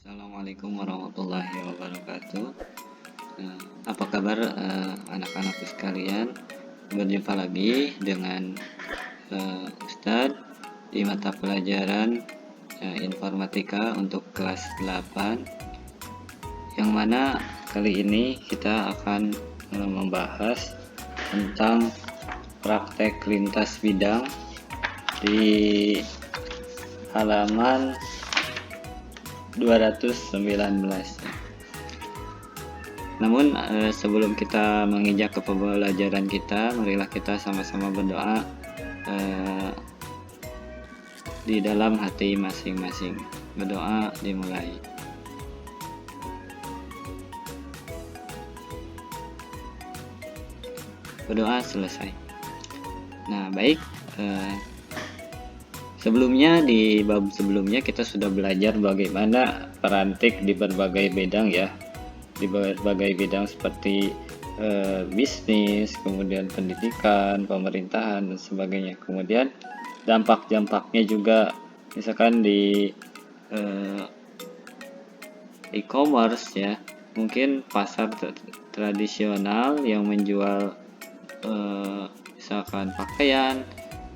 Assalamualaikum warahmatullahi wabarakatuh. Apa kabar anak-anakku sekalian? Berjumpa lagi dengan Ustadz di mata pelajaran informatika untuk kelas 8, yang mana kali ini kita akan membahas tentang praktek lintas bidang di halaman 219. Namun sebelum kita menginjak ke pembelajaran kita, marilah kita sama-sama berdoa di dalam hati masing-masing. Berdoa dimulai. Berdoa selesai. Nah, baik. Sebelumnya, di bab sebelumnya kita sudah belajar bagaimana perantik di berbagai bidang ya, di berbagai bidang seperti bisnis, kemudian pendidikan, pemerintahan dan sebagainya. Kemudian dampak-dampaknya juga, misalkan di e-commerce ya, mungkin pasar tradisional yang menjual misalkan pakaian,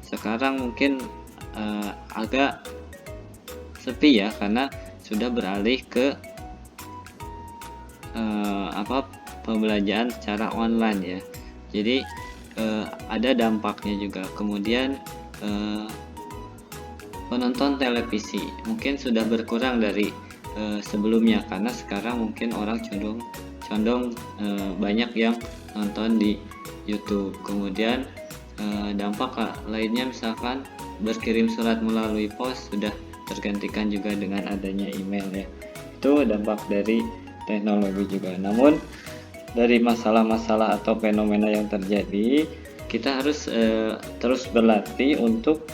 sekarang mungkin agak sepi ya, karena sudah beralih ke pembelajaran secara online ya. Jadi ada dampaknya juga. Kemudian penonton televisi mungkin sudah berkurang dari sebelumnya, karena sekarang mungkin orang condong banyak yang nonton di YouTube. Kemudian dampak lainnya misalkan berkirim surat melalui pos sudah tergantikan juga dengan adanya email ya. Itu dampak dari teknologi juga. Namun dari masalah-masalah atau fenomena yang terjadi, kita harus terus berlatih untuk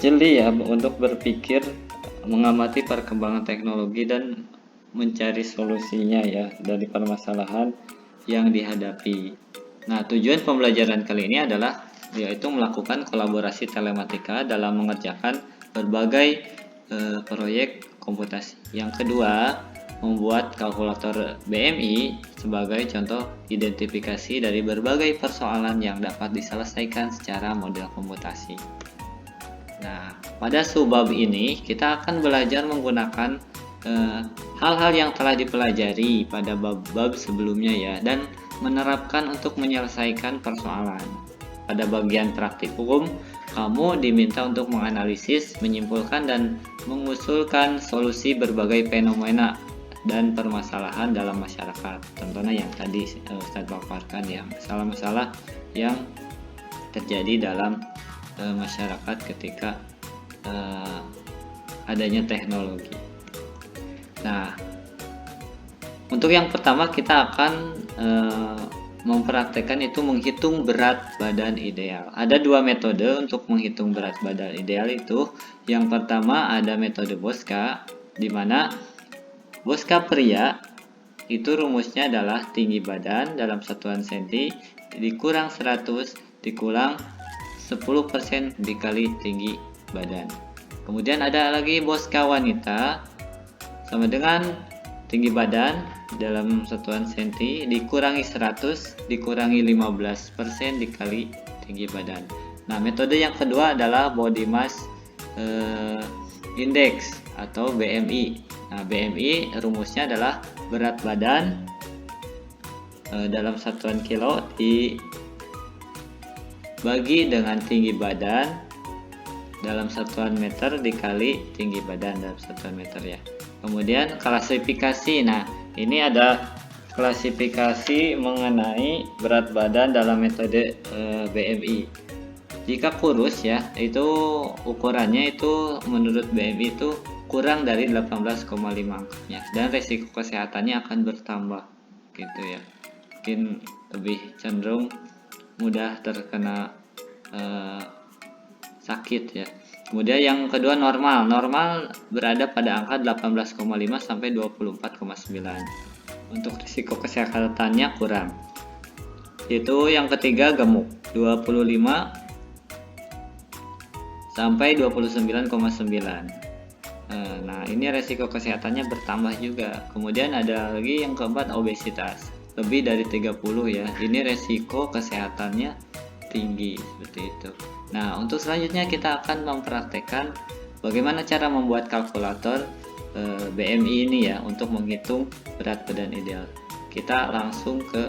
jeli ya, untuk berpikir, mengamati perkembangan teknologi dan mencari solusinya ya dari permasalahan yang dihadapi. Nah, tujuan pembelajaran kali ini adalah yaitu melakukan kolaborasi telematika dalam mengerjakan berbagai proyek komputasi. Yang kedua, membuat kalkulator BMI sebagai contoh identifikasi dari berbagai persoalan yang dapat diselesaikan secara model komputasi. Nah, pada subbab ini kita akan belajar menggunakan hal-hal yang telah dipelajari pada bab-bab sebelumnya ya, dan menerapkan untuk menyelesaikan persoalan. Pada bagian praktikum, kamu diminta untuk menganalisis, menyimpulkan, dan mengusulkan solusi berbagai fenomena dan permasalahan dalam masyarakat. Contohnya yang tadi Ustadz paparkan ya, masalah-masalah yang terjadi dalam masyarakat ketika adanya teknologi. Nah, untuk yang pertama kita akan mempraktekkan itu menghitung berat badan ideal. Ada dua metode untuk menghitung berat badan ideal itu. Yang pertama ada metode Bosca, di mana Bosca pria itu rumusnya adalah tinggi badan dalam satuan senti dikurang 100 dikurang 10% dikali tinggi badan. Kemudian ada lagi Bosca wanita, sama dengan tinggi badan dalam satuan senti dikurangi 100 dikurangi 15% dikali tinggi badan. Nah, metode yang kedua adalah body mass index atau BMI. Nah, BMI rumusnya adalah berat badan dalam satuan kilo dibagi dengan tinggi badan dalam satuan meter dikali tinggi badan dalam satuan meter ya. Kemudian klasifikasi. Nah, ini ada klasifikasi mengenai berat badan dalam metode BMI. Jika kurus ya, itu ukurannya itu menurut BMI itu kurang dari 18,5 angkanya, dan resiko kesehatannya akan bertambah gitu ya. Mungkin lebih cenderung mudah terkena sakit ya. Kemudian yang kedua normal berada pada angka 18,5 sampai 24,9. Untuk risiko kesehatannya kurang. Itu yang ketiga gemuk, 25 sampai 29,9. Nah, ini resiko kesehatannya bertambah juga. Kemudian ada lagi yang keempat, obesitas. Lebih dari 30 ya. Ini resiko kesehatannya tinggi seperti itu. Nah, untuk selanjutnya kita akan mempraktekkan bagaimana cara membuat kalkulator BMI ini ya untuk menghitung berat badan ideal. Kita langsung ke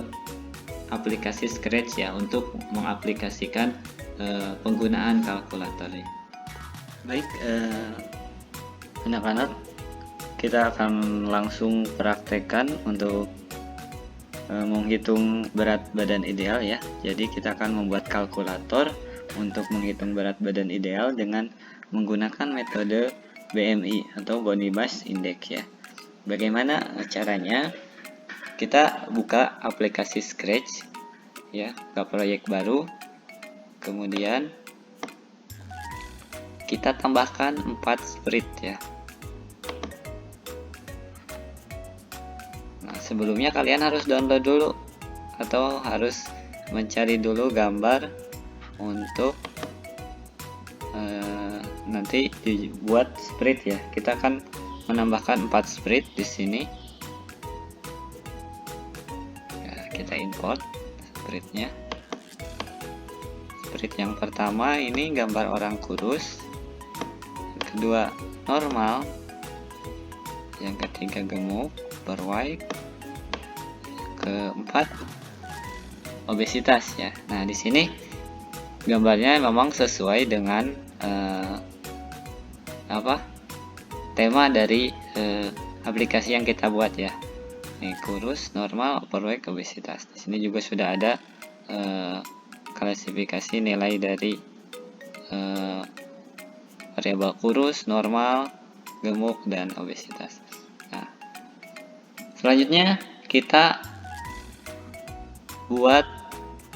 aplikasi Scratch ya untuk mengaplikasikan penggunaan kalkulator ini. Baik, anak-anak, kita akan langsung praktekkan untuk menghitung berat badan ideal ya. Jadi kita akan membuat kalkulator untuk menghitung berat badan ideal dengan menggunakan metode BMI atau Body Mass Index ya. Bagaimana caranya? Kita buka aplikasi Scratch ya, ke proyek baru. Kemudian kita tambahkan 4 sprite ya. Nah, sebelumnya kalian harus download dulu atau harus mencari dulu gambar untuk nanti dibuat sprite ya. Kita akan menambahkan 4 sprite di sini. Ya, kita import sprite-nya. Sprite yang pertama ini gambar orang kurus. Kedua normal, yang ketiga gemuk, overweight, keempat obesitas ya. Nah, di sini gambarnya memang sesuai dengan tema dari aplikasi yang kita buat ya. Ini kurus, normal, overweight, obesitas. Di sini juga sudah ada klasifikasi nilai dari variabel kurus, normal, gemuk, dan obesitas. Nah, selanjutnya kita buat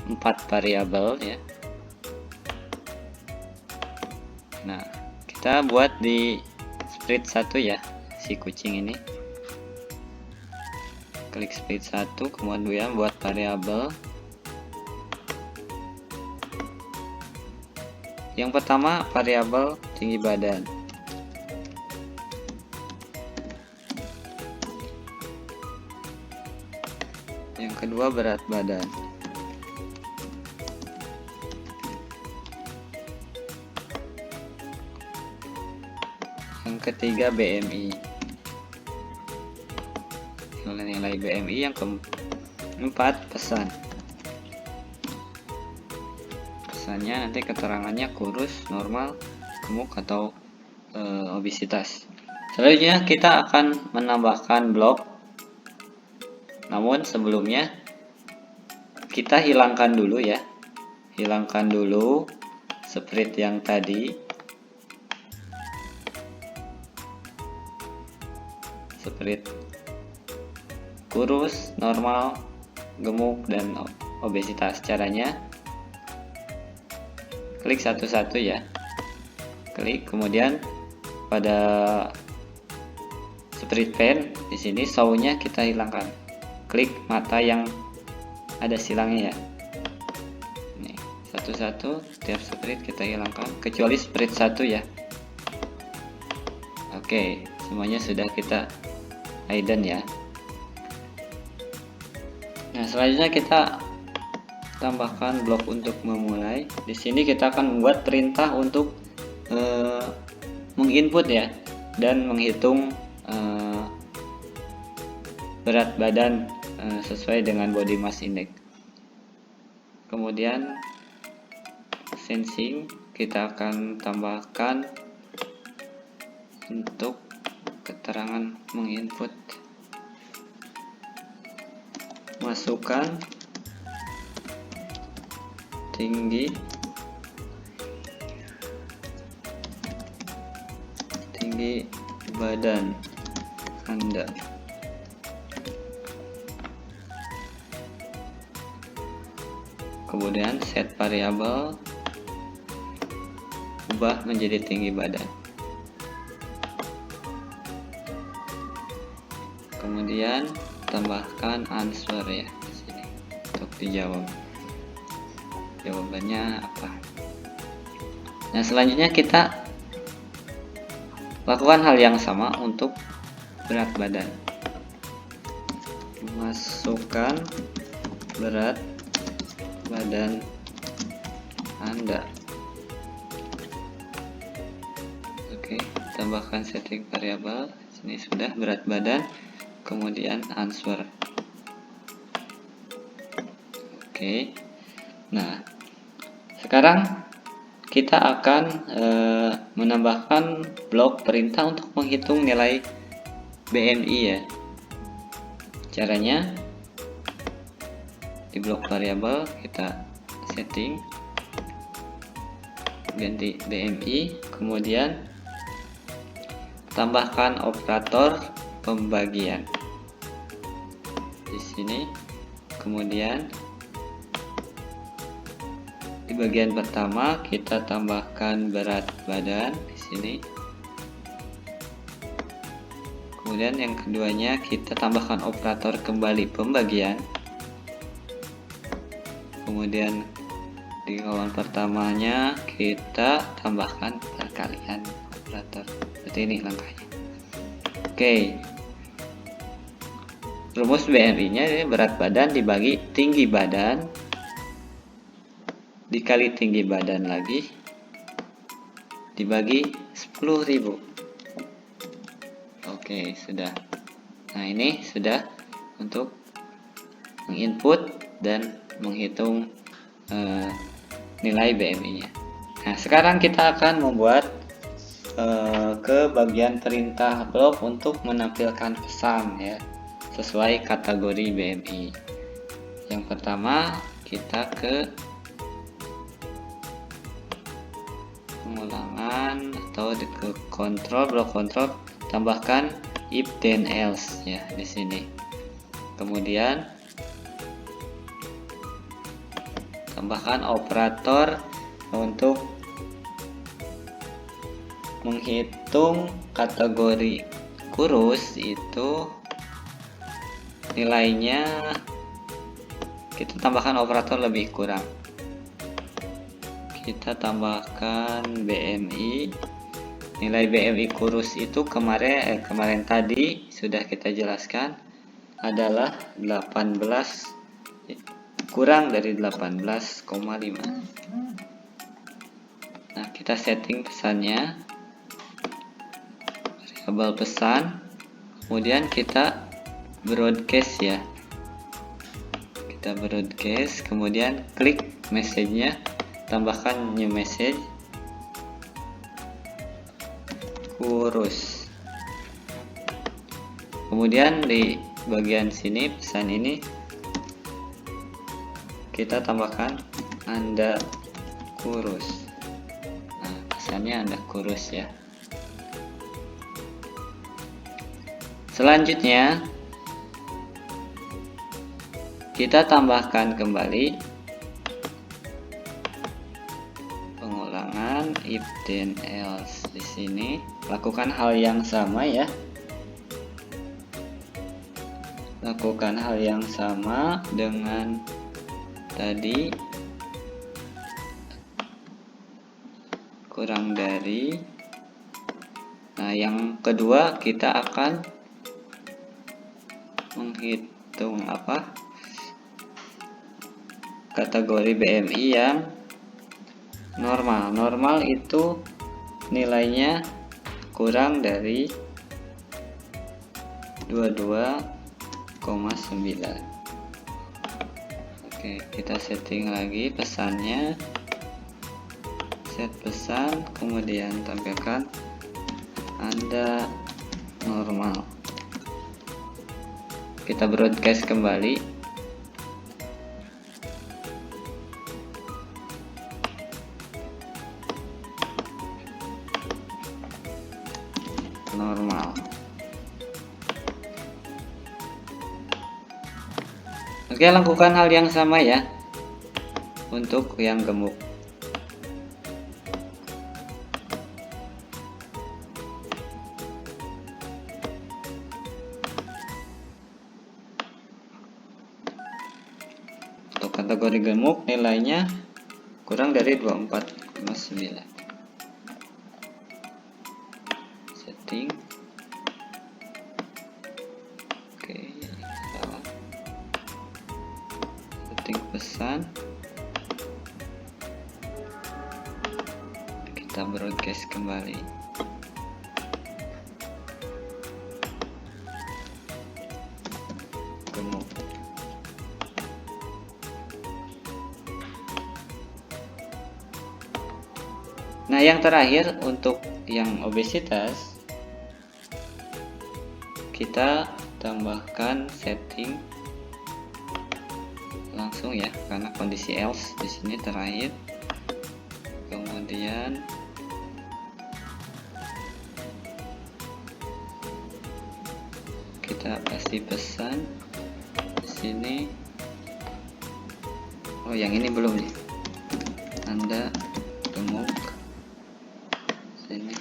4 variabel ya. Nah, kita buat di sprite 1 ya, si kucing ini. Klik sprite 1, kemudian buat variabel. Yang pertama variabel tinggi badan. Yang kedua berat badan. Yang ketiga BMI. Nilai BMI. Yang keempat pesan. Pesannya nanti keterangannya kurus, normal, gemuk, atau obesitas. Selanjutnya kita akan menambahkan blok. Namun sebelumnya kita hilangkan dulu ya. Hilangkan dulu sprite yang tadi. Sprite kurus, normal, gemuk, dan obesitas. Caranya klik satu-satu ya. Klik, kemudian pada sprite pen di sini show-nya kita hilangkan. Klik mata yang ada silangnya ya. Nih, satu-satu setiap sprite kita hilangkan kecuali sprite 1 ya. Oke, semuanya sudah kita hidden ya. Nah, selanjutnya kita tambahkan blok untuk memulai. Di sini kita akan membuat perintah untuk menginput ya dan menghitung berat badan sesuai dengan body mass index. Kemudian sensing kita akan tambahkan untuk keterangan menginput. Masukkan tinggi badan Anda. Kemudian set variabel, ubah menjadi tinggi badan. Kemudian tambahkan answer ya di sini untuk dijawab. Jawabannya apa? Nah, selanjutnya kita Lakukan hal yang sama untuk berat badan. Masukkan berat badan Anda. Oke, tambahkan setting variabel. Sini sudah berat badan, kemudian answer. Oke. Nah, sekarang kita akan menambahkan blok perintah untuk menghitung nilai BMI ya. Caranya di blok variabel kita setting ganti BMI, kemudian tambahkan operator pembagian di sini, kemudian di bagian pertama kita tambahkan berat badan di sini, kemudian yang keduanya kita tambahkan operator kembali pembagian, kemudian di kolom pertamanya kita tambahkan perkalian operator. Seperti ini langkahnya. Oke, rumus BMI nya berat badan dibagi tinggi badan dikali tinggi badan lagi dibagi 10.000. Oke, sudah. Nah, ini sudah untuk menginput dan menghitung nilai BMI nya. Nah, sekarang kita akan membuat ke bagian perintah blok untuk menampilkan pesan ya, sesuai kategori BMI. Yang pertama kita ke pengulangan atau ke kontrol, blok kontrol, tambahkan if then else ya di sini. Kemudian tambahkan operator untuk menghitung kategori kurus, itu nilainya kita tambahkan operator lebih kurang. Kita tambahkan BMI. Nilai BMI kurus itu kemarin tadi sudah kita jelaskan adalah 18 kurang dari 18,5. Nah, kita setting pesannya variabel pesan, kemudian kita broadcast ya, kita broadcast, kemudian klik message-nya, tambahkan new message kurus, kemudian di bagian sini pesan ini kita tambahkan Anda kurus. Nah, pesannya Anda kurus ya. Selanjutnya kita tambahkan kembali pengulangan if then else di sini. Lakukan hal yang sama ya. Lakukan hal yang sama dengan tadi, kurang dari. Nah, yang kedua kita akan menghitung kategori BMI yang normal. Normal itu nilainya kurang dari 22,9. Oke, kita setting lagi pesannya, set pesan, kemudian tampilkan Anda normal. Kita broadcast kembali. Normal. Oke, lakukan hal yang sama ya untuk yang gemuk. Untuk kategori gemuk nilainya kurang dari 24,9. ketik pesan, kita broadcast kembali. Gemuk. Nah, yang terakhir untuk yang obesitas, kita tambahkan setting langsung ya, karena kondisi else di sini terakhir. Kemudian kita kasih pesan di sini. Oh, yang ini belum nih. Anda gemuk. Sini.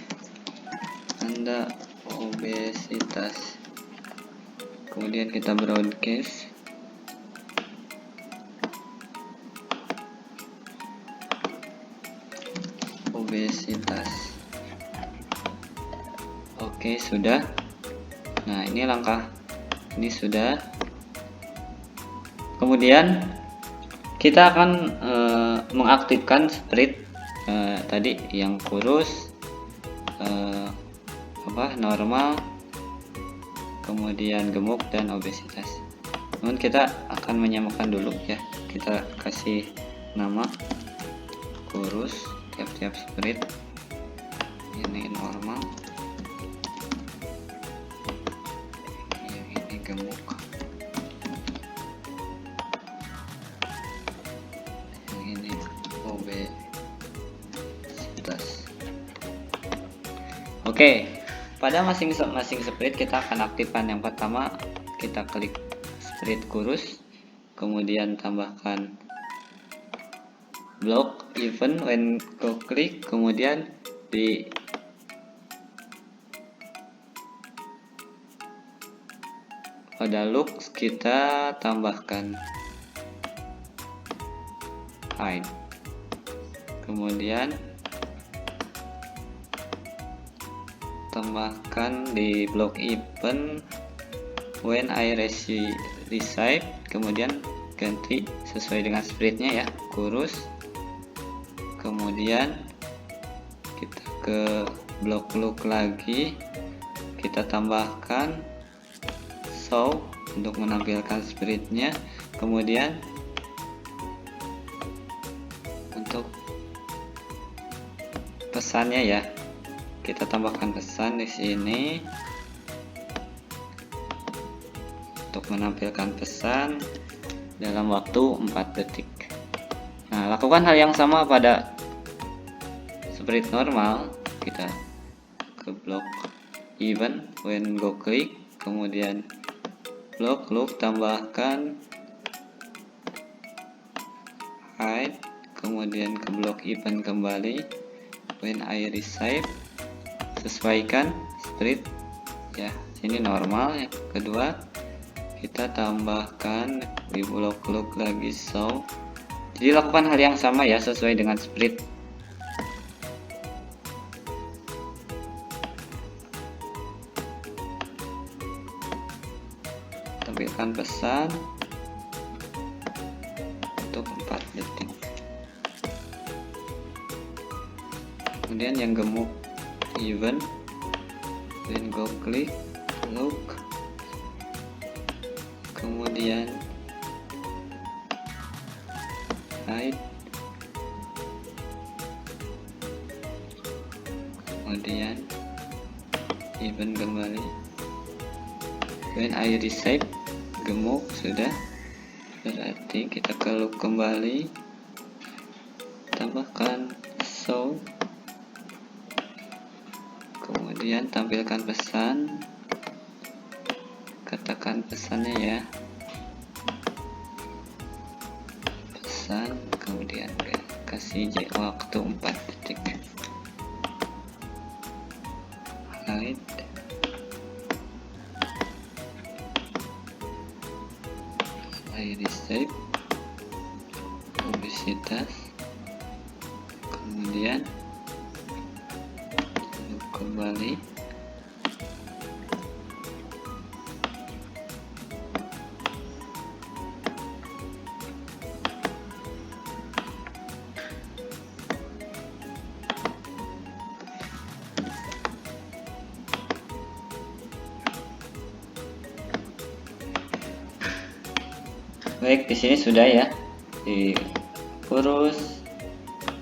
Anda obesitas. Kemudian kita broadcast. Obesitas. Oke, sudah. Nah, ini langkah ini sudah. Kemudian kita akan mengaktifkan spread tadi yang kurus, normal, kemudian gemuk dan obesitas. Namun kita akan menyamakan dulu ya. Kita kasih nama kurus, tiap-tiap spread. Ini normal, yang ini gemuk, yang ini obesitas. Oke, pada masing-masing spread kita akan aktifkan. Yang pertama, kita klik spread kurus, kemudian tambahkan block event when go click, kemudian di pada looks kita tambahkan hide, kemudian tambahkan di block event when I receive, kemudian ganti sesuai dengan spreadnya ya, kurus. Kemudian kita ke block look lagi, kita tambahkan show untuk menampilkan spreadnya. Kemudian untuk pesannya ya, kita tambahkan pesan di sini untuk menampilkan pesan dalam waktu 4 detik. Nah, lakukan hal yang sama pada spread normal. Kita ke block event when go click, kemudian block look, tambahkan hide, kemudian ke block event kembali when I receive, sesuaikan spread ya. Sini normal. Yang kedua, kita tambahkan di block look lagi show. Jadi lakukan hal yang sama ya, sesuai dengan spread. Tampilkan pesan untuk 4 detik. Kemudian yang gemuk event then go click look, kemudian hide, kemudian event kembali when I receive, gemuk sudah. Berarti kita ke look kembali, tambahkan show, kemudian tampilkan pesan, katakan pesannya ya, pesan, kemudian kasih waktu 4 detik. Hide, I receive obesitas, kemudian kembali, Baik, di sini sudah ya, di kurus,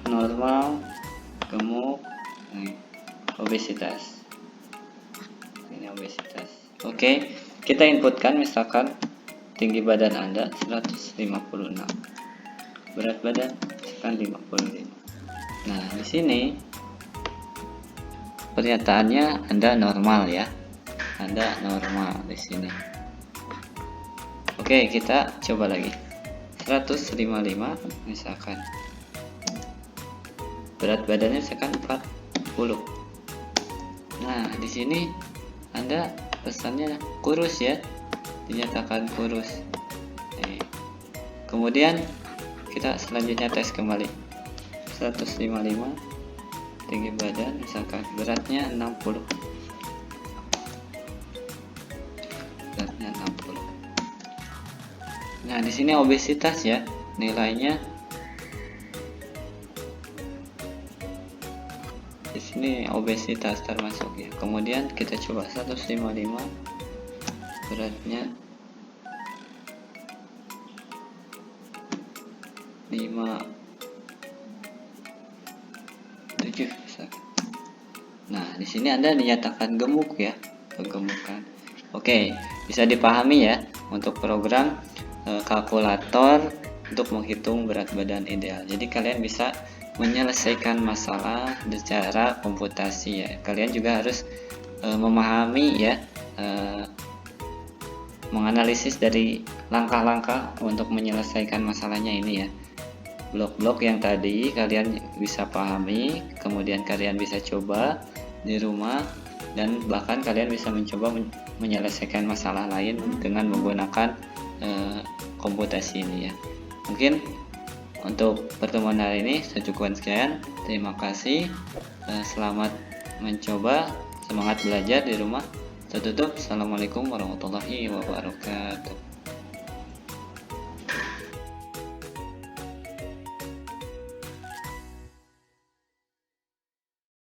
normal, gemuk, obesitas. Ini obesitas. Oke, kita inputkan misalkan tinggi badan Anda 156, berat badan misalkan 55. Nah, di sini pernyataannya Anda normal ya. Anda normal di sini. Oke, kita coba lagi. 155 misalkan. Berat badannya misalkan 40. Nah, di sini Anda pesannya kurus ya. Dinyatakan kurus. Kemudian kita selanjutnya tes kembali. 155 tinggi badan misalkan, beratnya 60. Beratnya 60. Nah, di sini obesitas ya, nilainya di sini obesitas termasuk ya. Kemudian kita coba 155, beratnya 57 misalkan. Nah, di sini Anda dinyatakan gemuk ya, kegemukan. Oke, bisa dipahami ya untuk program kalkulator untuk menghitung berat badan ideal. Jadi kalian bisa menyelesaikan masalah secara komputasi ya. Kalian juga harus memahami ya, menganalisis dari langkah-langkah untuk menyelesaikan masalahnya ini ya. Blok-blok yang tadi kalian bisa pahami, kemudian kalian bisa coba di rumah, dan bahkan kalian bisa mencoba menyelesaikan masalah lain dengan menggunakan komputasi ini ya. Mungkin untuk pertemuan hari ini secukupnya sekian. Terima kasih. Selamat mencoba, semangat belajar di rumah. Tutup. Assalamualaikum warahmatullahi wabarakatuh.